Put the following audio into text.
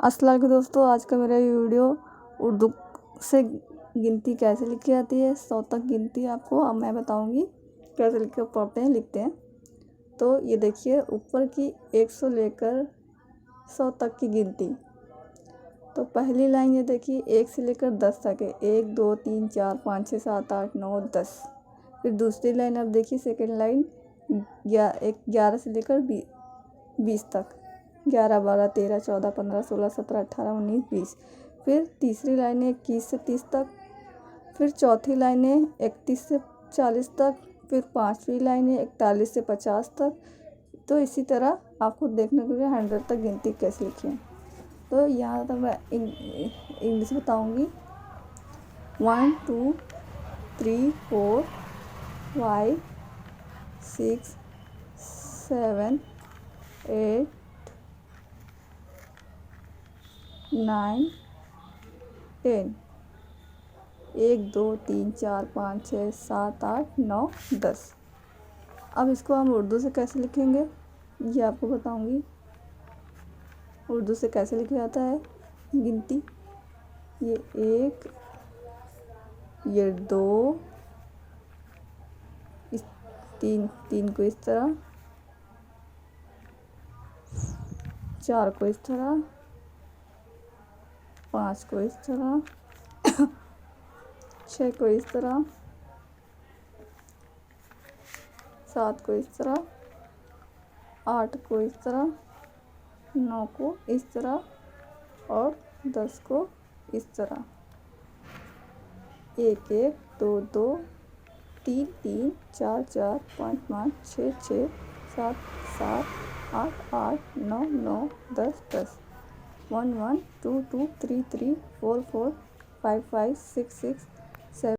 अस्सलाम वालेकुम दोस्तों, आज का मेरा ये वीडियो उर्दू से गिनती कैसे लिखी जाती है। 100 तक गिनती आपको अब मैं बताऊंगी कैसे लिख पढ़ते हैं लिखते हैं। तो ये देखिए ऊपर की 100 से लेकर 100 तक की गिनती। तो पहली लाइन ये देखिए 1 से लेकर 10 तक है। 1 2 3 4 5 6 7 8 9 10। फिर दूसरी लाइन अब देखिए सेकेंड लाइन 11 से लेकर 20 तक। 11 12 13 14 15 16 17 18 19 20। फिर तीसरी लाइन है 21 से 30 तक। फिर चौथी लाइन है 31 से 40 तक। फिर पांचवी लाइन है 41 से 50 तक। तो इसी तरह आपको देखने के लिए 100 तक गिनती कैसे लिखी है। तो यहाँ तक मैं इंग्लिश बताऊँगी। 1 2 3 4 5 6 7 8 9 10। 1 2 3 4 5 6 7 8 9 10। अब इसको हम उर्दू से कैसे लिखेंगे ये आपको बताऊंगी। उर्दू से कैसे लिखा जाता है गिनती। ये 1, ये 2, इस 3 को इस तरह, 4 को इस तरह, 5 को इस तरह, 6 को इस तरह, 7 को इस तरह, 8 को इस तरह, 9 को इस तरह और 10 को इस तरह। 1 1 2 2 3 3 4 4 5 5 6 6 7 7 8 8 9 9 10 10। 1 1 2 2 3 3 4 4 5 5 6 6 7।